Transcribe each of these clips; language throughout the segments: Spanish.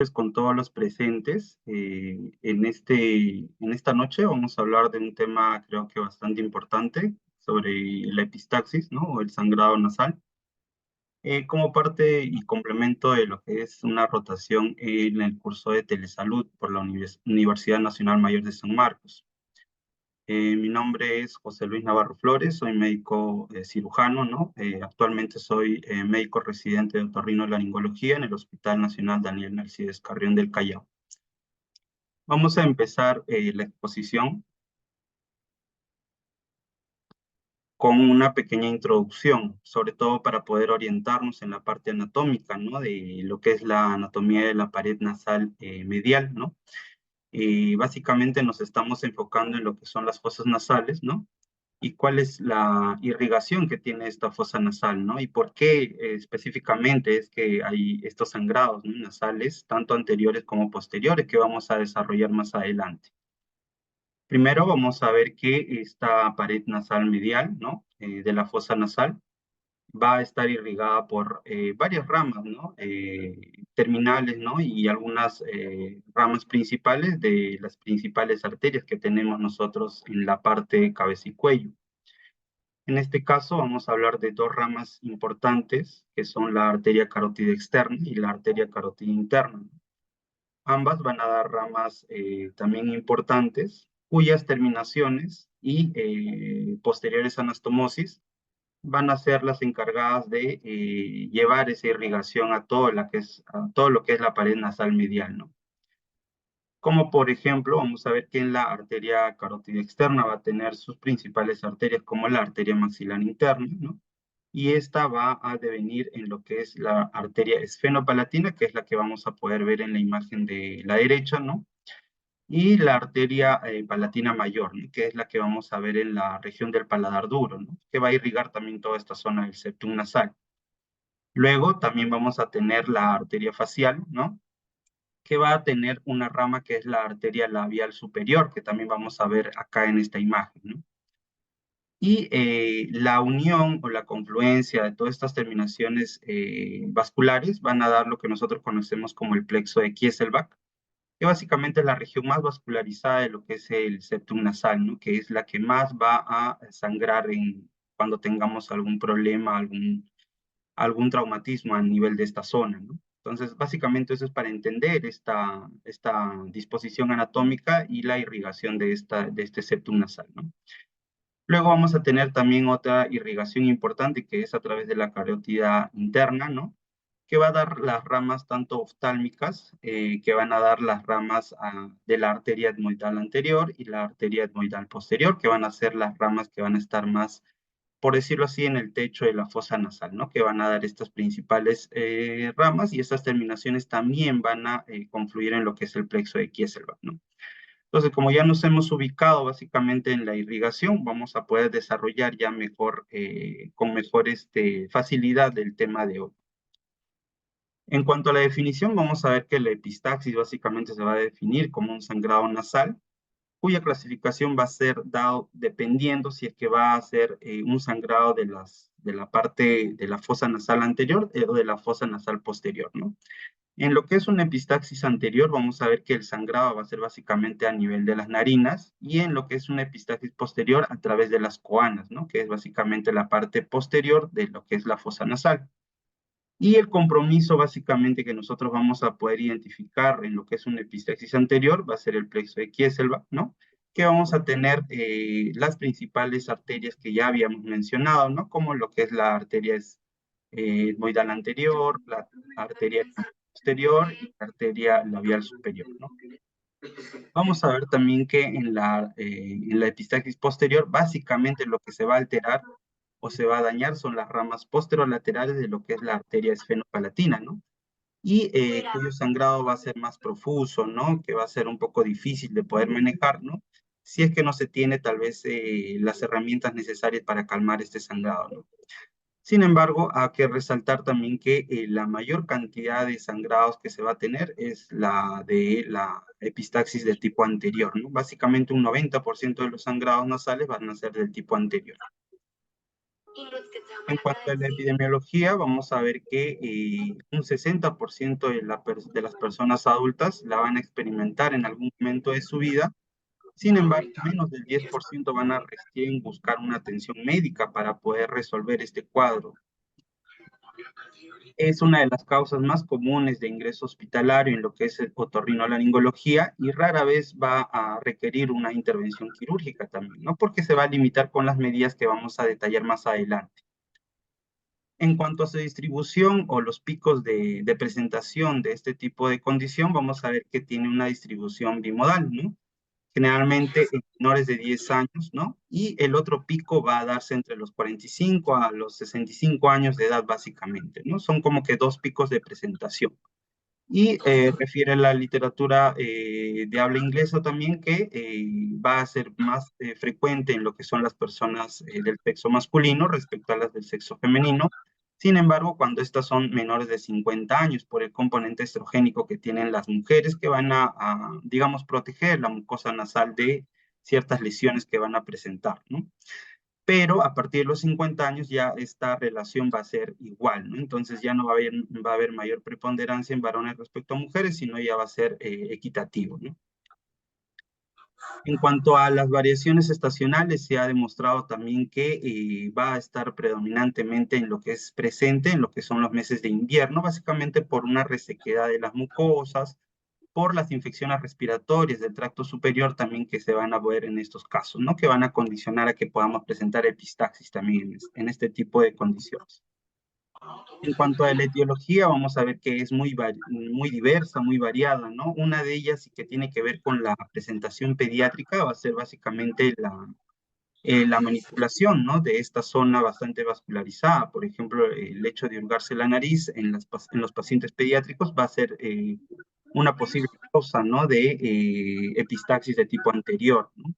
Pues con todos los presentes. En esta noche vamos a hablar de un tema creo que bastante importante sobre la epistaxis, ¿no? O el sangrado nasal, como parte y complemento de lo que es una rotación en el curso de telesalud por la Universidad Nacional Mayor de San Marcos. Mi nombre es José Luis Navarro Flores, soy médico cirujano, ¿no? Actualmente soy médico residente de otorrinolaringología en el Hospital Nacional Daniel Alcides Carrión del Callao. Vamos a empezar la exposición con una pequeña introducción, sobre todo para poder orientarnos en la parte anatómica, ¿no? De lo que es la anatomía de la pared nasal medial, ¿no? Básicamente nos estamos enfocando en lo que son las fosas nasales, ¿no? Y cuál es la irrigación que tiene esta fosa nasal, ¿no? Y por qué específicamente es que hay estos sangrados, ¿no?, nasales, tanto anteriores como posteriores, que vamos a desarrollar más adelante. Primero vamos a ver que esta pared nasal medial, ¿no? De la fosa nasal va a estar irrigada por varias ramas, ¿no? Terminales, ¿no? Y algunas ramas principales de las principales arterias que tenemos nosotros en la parte cabeza y cuello. En este caso vamos a hablar de dos ramas importantes, que son la arteria carótida externa y la arteria carótida interna. Ambas van a dar ramas también importantes, cuyas terminaciones y posteriores anastomosis van a ser las encargadas de llevar esa irrigación a a todo lo que es la pared nasal medial, ¿no? Como por ejemplo, vamos a ver que en la arteria carótida externa va a tener sus principales arterias como la arteria maxilar interna, ¿no? Y esta va a devenir en lo que es la arteria esfenopalatina, que es la que vamos a poder ver en la imagen de la derecha, ¿no? Y la arteria palatina mayor, ¿no?, que es la que vamos a ver en la región del paladar duro, ¿no?, que va a irrigar también toda esta zona del septum nasal. Luego también vamos a tener la arteria facial, ¿no?, que va a tener una rama que es la arteria labial superior, que también vamos a ver acá en esta imagen, ¿no? Y la unión o la confluencia de todas estas terminaciones vasculares van a dar lo que nosotros conocemos como el plexo de Kieselbach, que básicamente es la región más vascularizada de lo que es el septum nasal, ¿no?, que es la que más va a sangrar cuando tengamos algún problema, algún traumatismo a nivel de esta zona, ¿no? Entonces, básicamente eso es para entender esta disposición anatómica y la irrigación de este septum nasal, ¿no? Luego vamos a tener también otra irrigación importante que es a través de la carótida interna, ¿no?, que va a dar las ramas tanto oftálmicas, que van a dar las ramas de la arteria etmoidal anterior y la arteria etmoidal posterior, que van a ser las ramas que van a estar más, por decirlo así, en el techo de la fosa nasal, ¿no?, que van a dar estas principales ramas, y estas terminaciones también van a confluir en lo que es el plexo de Kieselbach, ¿no? Entonces, como ya nos hemos ubicado básicamente en la irrigación, vamos a poder desarrollar ya mejor, con mejor facilidad el tema de hoy. En cuanto a la definición, vamos a ver que la epistaxis básicamente se va a definir como un sangrado nasal, cuya clasificación va a ser dado dependiendo si es que va a ser un sangrado de la parte de la fosa nasal anterior o de la fosa nasal posterior, ¿no? En lo que es una epistaxis anterior, vamos a ver que el sangrado va a ser básicamente a nivel de las narinas, y en lo que es una epistaxis posterior a través de las coanas, ¿no?, que es básicamente la parte posterior de lo que es la fosa nasal. Y el compromiso básicamente que nosotros vamos a poder identificar en lo que es una epistaxis anterior va a ser el plexo de Kieselbach, ¿no?, que vamos a tener las principales arterias que ya habíamos mencionado, ¿no?, como lo que es la arteria etmoidal anterior, la arteria posterior y la arteria labial superior, ¿no? Vamos a ver también que en la epistaxis posterior, básicamente lo que se va a alterar o se va a dañar son las ramas posterolaterales de lo que es la arteria esfenopalatina, ¿no? Y cuyo sangrado va a ser más profuso, ¿no?, que va a ser un poco difícil de poder manejar, ¿no?, si es que no se tiene tal vez las herramientas necesarias para calmar este sangrado, ¿no? Sin embargo, hay que resaltar también que la mayor cantidad de sangrados que se va a tener es la de la epistaxis del tipo anterior, ¿no? Básicamente un 90% de los sangrados nasales van a ser del tipo anterior. En cuanto a la epidemiología, vamos a ver que un 60% de las personas adultas la van a experimentar en algún momento de su vida. Sin embargo, menos del 10% van a recién buscar una atención médica para poder resolver este cuadro. Es una de las causas más comunes de ingreso hospitalario en lo que es el otorrinolaringología y rara vez va a requerir una intervención quirúrgica también, ¿no? Porque se va a limitar con las medidas que vamos a detallar más adelante. En cuanto a su distribución o los picos de presentación de este tipo de condición, vamos a ver que tiene una distribución bimodal, ¿no? Generalmente en menores de 10 años, ¿no? Y el otro pico va a darse entre los 45 a los 65 años de edad, básicamente, ¿no? Son como que dos picos de presentación. Y refiere a la literatura de habla inglesa también que va a ser más frecuente en lo que son las personas del sexo masculino respecto a las del sexo femenino. Sin embargo, cuando estas son menores de 50 años, por el componente estrogénico que tienen las mujeres que van digamos, proteger la mucosa nasal de ciertas lesiones que van a presentar, ¿no? Pero a partir de los 50 años ya esta relación va a ser igual, ¿no? Entonces ya no va a haber mayor preponderancia en varones respecto a mujeres, sino ya va a ser equitativo, ¿no? En cuanto a las variaciones estacionales, se ha demostrado también que va a estar predominantemente en lo que es presente, en lo que son los meses de invierno, básicamente por una resequedad de las mucosas, por las infecciones respiratorias del tracto superior también que se van a ver en estos casos, ¿no? Que van a condicionar a que podamos presentar epistaxis también en este tipo de condiciones. En cuanto a la etiología, vamos a ver que es muy diversa, muy variada, ¿no? Una de ellas y que tiene que ver con la presentación pediátrica va a ser básicamente la manipulación, ¿no? De esta zona bastante vascularizada. Por ejemplo, el hecho de hurgarse la nariz en los pacientes pediátricos va a ser una posible causa, ¿no? De epistaxis de tipo anterior, ¿no?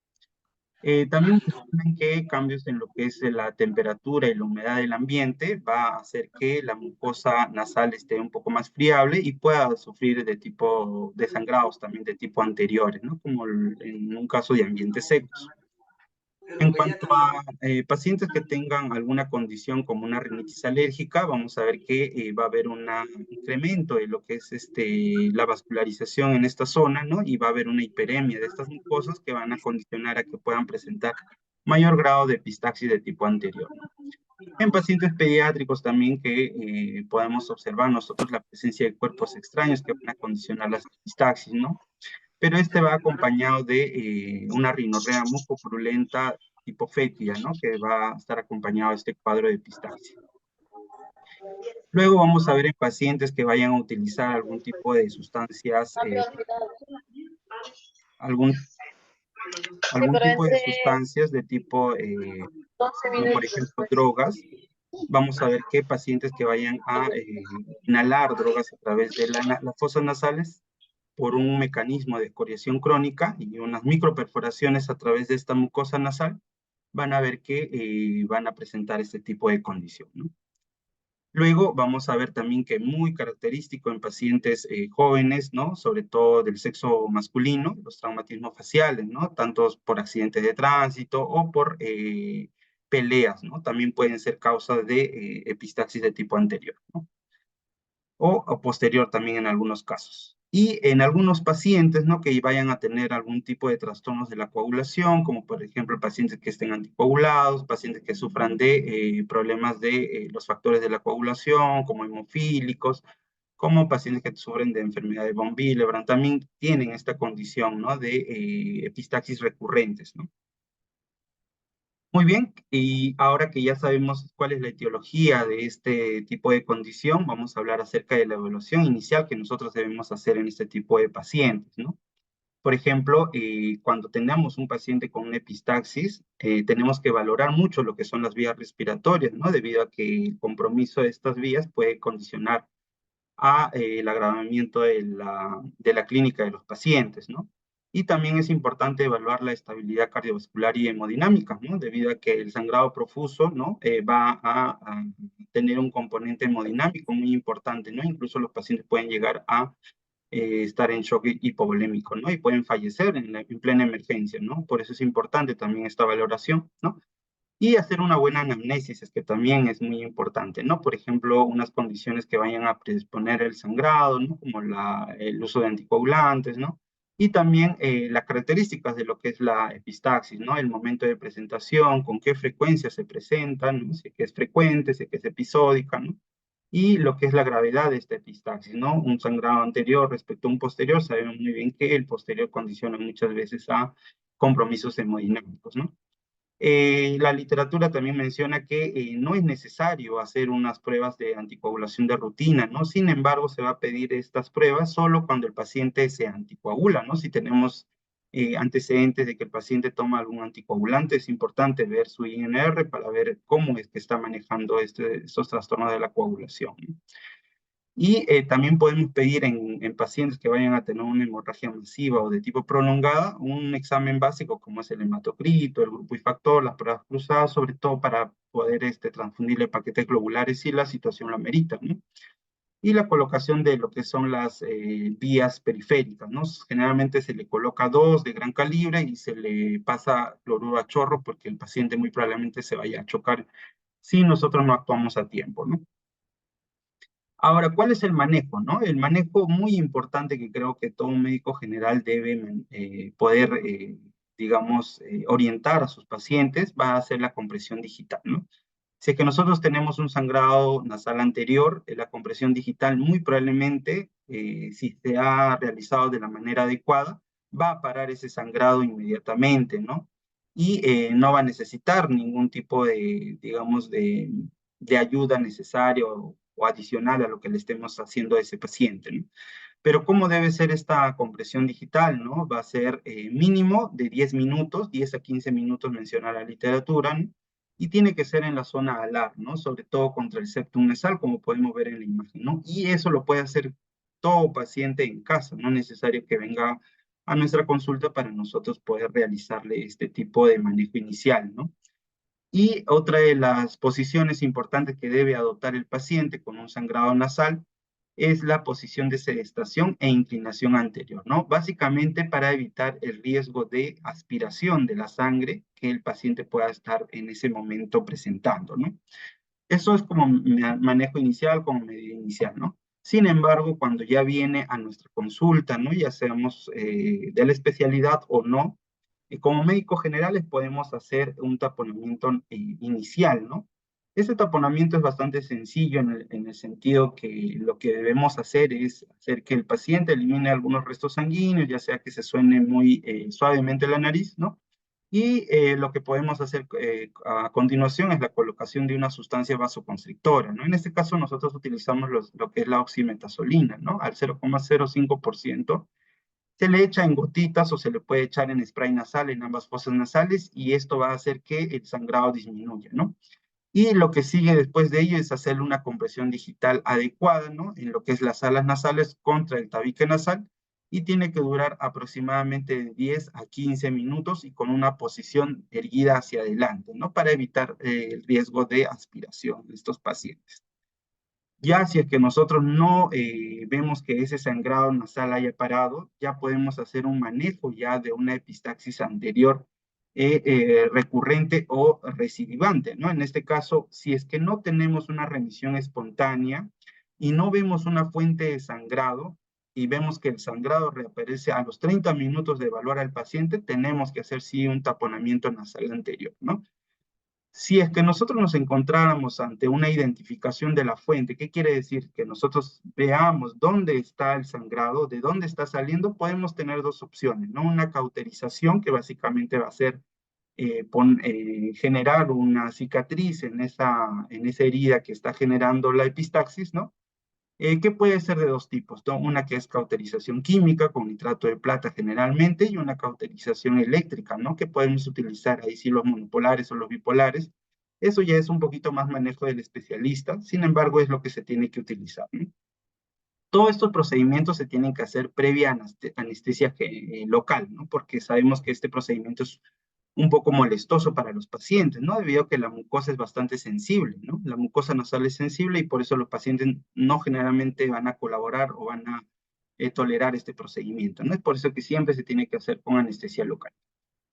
También mencionan que cambios en lo que es la temperatura y la humedad del ambiente va a hacer que la mucosa nasal esté un poco más friable y pueda sufrir de sangrados también de tipo anteriores, ¿no? Como en un caso de ambientes secos. En cuanto a pacientes que tengan alguna condición como una rinitis alérgica, vamos a ver que va a haber un incremento de lo que es la vascularización en esta zona, ¿no? Y va a haber una hiperemia de estas mucosas que van a condicionar a que puedan presentar mayor grado de epistaxis de tipo anterior, ¿no? En pacientes pediátricos también que podemos observar nosotros la presencia de cuerpos extraños que van a condicionar las epistaxis, ¿no? Pero este va acompañado de una rinorrea mucopurulenta tipo fétida, ¿no? Que va a estar acompañado de este cuadro de epistaxia. Luego vamos a ver en pacientes que vayan a utilizar algún tipo de sustancias, algún, Sí, algún pero tipo de entre sustancias de tipo, 12 como por minutos ejemplo después. drogas. Vamos a ver que pacientes que vayan a inhalar drogas a través de las fosas nasales por un mecanismo de escoriación crónica y unas microperforaciones a través de esta mucosa nasal, van a ver que van a presentar este tipo de condición, ¿no? Luego vamos a ver también que muy característico en pacientes jóvenes, ¿no? Sobre todo del sexo masculino, los traumatismos faciales, ¿no? Tanto por accidentes de tránsito o por peleas, ¿no? También pueden ser causas de epistaxis de tipo anterior, ¿no? O posterior también en algunos casos. Y en algunos pacientes, ¿no? Que vayan a tener algún tipo de trastornos de la coagulación, como por ejemplo pacientes que estén anticoagulados, pacientes que sufran de problemas de los factores de la coagulación, como hemofílicos, como pacientes que sufren de enfermedad de von Willebrand, también tienen esta condición, ¿no? De epistaxis recurrentes, ¿no? Muy bien, y ahora que ya sabemos cuál es la etiología de este tipo de condición, vamos a hablar acerca de la evaluación inicial que nosotros debemos hacer en este tipo de pacientes, ¿no? Por ejemplo, cuando tenemos un paciente con una epistaxis, tenemos que valorar mucho lo que son las vías respiratorias, ¿no? Debido a que el compromiso de estas vías puede condicionar el agravamiento de la clínica de los pacientes, ¿no? Y también es importante evaluar la estabilidad cardiovascular y hemodinámica, ¿no? Debido a que el sangrado profuso, ¿no? Va a tener un componente hemodinámico muy importante, ¿no? Incluso los pacientes pueden llegar a estar en shock hipovolémico, ¿no? Y pueden fallecer en plena emergencia, ¿no? Por eso es importante también esta valoración, ¿no? y hacer una buena anamnesis, es que también es muy importante, ¿no? Por ejemplo, unas condiciones que vayan a predisponer el sangrado, ¿no? Como el uso de anticoagulantes, ¿no? Y también las características de lo que es la epistaxis, ¿no? El momento de presentación, con qué frecuencia se presentan, ¿no? Si es que es frecuente, si es que es episódica, ¿no? Y lo que es la gravedad de esta epistaxis, ¿no? Un sangrado anterior respecto a un posterior, sabemos muy bien que el posterior condiciona muchas veces a compromisos hemodinámicos, ¿no? La literatura también menciona que no es necesario hacer unas pruebas de anticoagulación de rutina, ¿no? Sin embargo, se va a pedir estas pruebas solo cuando el paciente se anticoagula, ¿no? Si tenemos antecedentes de que el paciente toma algún anticoagulante, es importante ver su INR para ver cómo es que está manejando estos trastornos de la coagulación, ¿no? Y también podemos pedir en pacientes que vayan a tener una hemorragia masiva o de tipo prolongada un examen básico como es el hematocrito, el grupo y factor, las pruebas cruzadas, sobre todo para poder transfundirle paquetes globulares si la situación lo amerita, ¿no? Y la colocación de lo que son las vías periféricas, ¿no? Generalmente se le coloca dos de gran calibre y se le pasa cloruro a chorro porque el paciente muy probablemente se vaya a chocar si nosotros no actuamos a tiempo, ¿no? Ahora, ¿cuál es el manejo, no? El manejo muy importante que creo que todo médico general debe poder, digamos, orientar a sus pacientes va a ser la compresión digital, ¿no? Si es que nosotros tenemos un sangrado nasal anterior, la compresión digital muy probablemente, si se ha realizado de la manera adecuada, va a parar ese sangrado inmediatamente, ¿no? Y no va a necesitar ningún tipo de, digamos, de ayuda necesaria o adicional a lo que le estemos haciendo a ese paciente, ¿no? Pero ¿cómo debe ser esta compresión digital, no? Va a ser mínimo de 10 minutos, 10 a 15 minutos menciona la literatura, ¿no? Y tiene que ser en la zona alar, ¿no? Sobre todo contra el septum nasal, como podemos ver en la imagen, ¿no? Y eso lo puede hacer todo paciente en casa, no es necesario que venga a nuestra consulta para nosotros poder realizarle este tipo de manejo inicial, ¿no? Y otra de las posiciones importantes que debe adoptar el paciente con un sangrado nasal es la posición de sedestación e inclinación anterior, ¿no? Básicamente para evitar el riesgo de aspiración de la sangre que el paciente pueda estar en ese momento presentando, ¿no? Eso es como manejo inicial, como medida inicial, ¿no? Sin embargo, cuando ya viene a nuestra consulta, ¿no? Ya seamos de la especialidad o no, como médicos generales podemos hacer un taponamiento inicial, ¿no? Ese taponamiento es bastante sencillo en el sentido que lo que debemos hacer es hacer que el paciente elimine algunos restos sanguíneos, ya sea que se suene muy suavemente la nariz, ¿no? Y lo que podemos hacer a continuación es la colocación de una sustancia vasoconstrictora, ¿no? En este caso nosotros utilizamos lo que es la oximetazolina, ¿no? Al 0,05% se le echa en gotitas o se le puede echar en spray nasal en ambas fosas nasales y esto va a hacer que el sangrado disminuya, ¿no? Y lo que sigue después de ello es hacerle una compresión digital adecuada, ¿no? En lo que es las alas nasales contra el tabique nasal y tiene que durar aproximadamente de 10 a 15 minutos y con una posición erguida hacia adelante, ¿no? Para evitar el riesgo de aspiración de estos pacientes. Ya si es que nosotros no vemos que ese sangrado nasal haya parado, ya podemos hacer un manejo ya de una epistaxis anterior recurrente o recidivante, ¿no? En este caso, si es que no tenemos una remisión espontánea y no vemos una fuente de sangrado y vemos que el sangrado reaparece a los 30 minutos de evaluar al paciente, tenemos que hacer sí un taponamiento nasal anterior, ¿no? Si es que nosotros nos encontráramos ante una identificación de la fuente, ¿qué quiere decir? Que nosotros veamos dónde está el sangrado, de dónde está saliendo, podemos tener dos opciones, ¿no? Una cauterización que básicamente va a ser generar una cicatriz en esa herida que está generando la epistaxis, ¿no? Que puede ser de dos tipos, ¿no? Una que es cauterización química con nitrato de plata generalmente y una cauterización eléctrica, ¿no? Que podemos utilizar ahí sí los monopolares o los bipolares. Eso ya es un poquito más manejo del especialista, sin embargo es lo que se tiene que utilizar, ¿no? Todos estos procedimientos se tienen que hacer previa anestesia local, ¿no? Porque sabemos que este procedimiento es un poco molestoso para los pacientes, ¿no? Debido a que la mucosa es bastante sensible, ¿no? La mucosa nasal es sensible y por eso los pacientes no generalmente van a colaborar o van a tolerar este procedimiento, ¿no? Es por eso que siempre se tiene que hacer con anestesia local.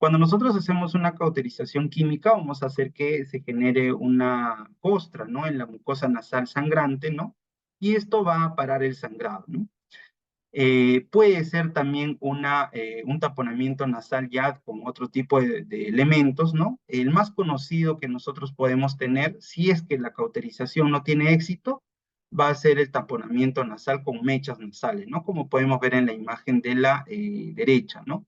Cuando nosotros hacemos una cauterización química, vamos a hacer que se genere una costra, ¿no? En la mucosa nasal sangrante, ¿no? Y esto va a parar el sangrado, ¿no? Puede ser también un taponamiento nasal ya con otro tipo de elementos, ¿no? El más conocido que nosotros podemos tener, si es que la cauterización no tiene éxito, va a ser el taponamiento nasal con mechas nasales, ¿no? Como podemos ver en la imagen de la derecha, ¿no?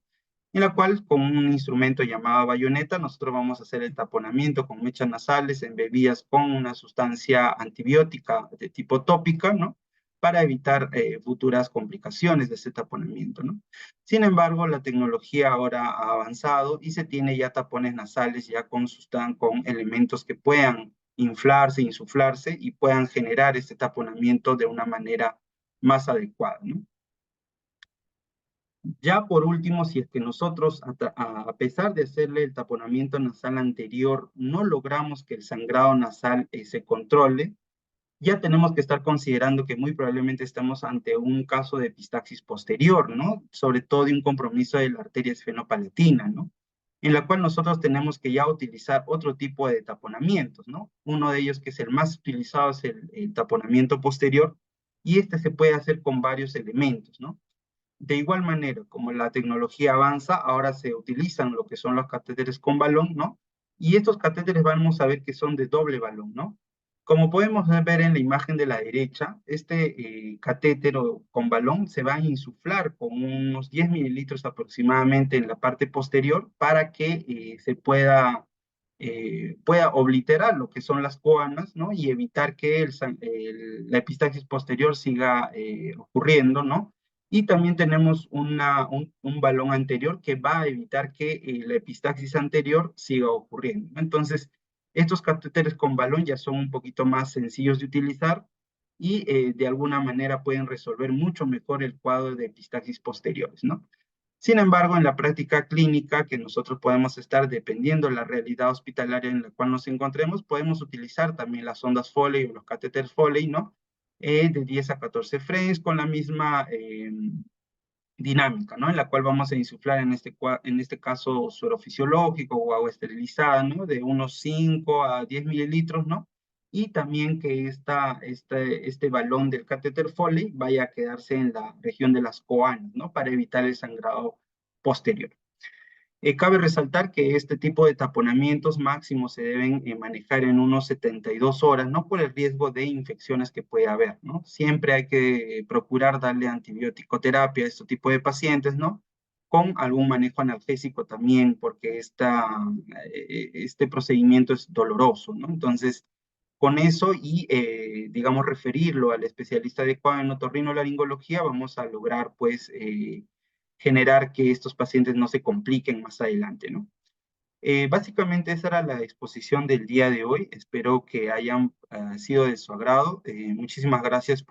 En la cual con un instrumento llamado bayoneta nosotros vamos a hacer el taponamiento con mechas nasales embebidas con una sustancia antibiótica de tipo tópica, ¿no? Para evitar futuras complicaciones de ese taponamiento, ¿no? Sin embargo, la tecnología ahora ha avanzado y se tiene ya tapones nasales ya con elementos que puedan inflarse, insuflarse y puedan generar este taponamiento de una manera más adecuada, ¿no? Ya por último, si es que nosotros, a pesar de hacerle el taponamiento nasal anterior, no logramos que el sangrado nasal se controle, ya tenemos que estar considerando que muy probablemente estamos ante un caso de epistaxis posterior, ¿no? Sobre todo de un compromiso de la arteria esfenopalatina, ¿no? En la cual nosotros tenemos que ya utilizar otro tipo de taponamientos, ¿no? Uno de ellos que es el más utilizado es el taponamiento posterior y este se puede hacer con varios elementos, ¿no? De igual manera, como la tecnología avanza, ahora se utilizan lo que son los catéteres con balón, ¿no? Y estos catéteres vamos a ver que son de doble balón, ¿no? Como podemos ver en la imagen de la derecha, este catéter con balón se va a insuflar con unos 10 mililitros aproximadamente en la parte posterior para que pueda obliterar lo que son las coanas, ¿no? Y evitar que la epistaxis posterior siga ocurriendo, ¿no? Y también tenemos un balón anterior que va a evitar que la epistaxis anterior siga ocurriendo, ¿no? Entonces, estos catéteres con balón ya son un poquito más sencillos de utilizar y de alguna manera pueden resolver mucho mejor el cuadro de epistaxis posteriores, ¿no? Sin embargo, en la práctica clínica que nosotros podemos estar, dependiendo de la realidad hospitalaria en la cual nos encontremos, podemos utilizar también las sondas Foley o los catéteres Foley, ¿no? De 10 a 14 frames con la misma dinámica, ¿no? En la cual vamos a insuflar en este caso suero fisiológico o agua esterilizada, ¿no? De unos 5 a 10 mililitros, ¿no? Y también que este balón del catéter Foley vaya a quedarse en la región de las coanas, ¿no? Para evitar el sangrado posterior. Cabe resaltar que este tipo de taponamientos máximos se deben manejar en unos 72 horas, ¿no? Por el riesgo de infecciones que puede haber, ¿no? Siempre hay que procurar darle antibiótico terapia a este tipo de pacientes, ¿no? Con algún manejo analgésico también, porque este procedimiento es doloroso, ¿no? Entonces, con eso y, digamos, referirlo al especialista adecuado en otorrinolaringología, vamos a lograr, pues, generar que estos pacientes no se compliquen más adelante, ¿no? Básicamente esa era la exposición del día de hoy. Espero que hayan sido de su agrado. Muchísimas gracias por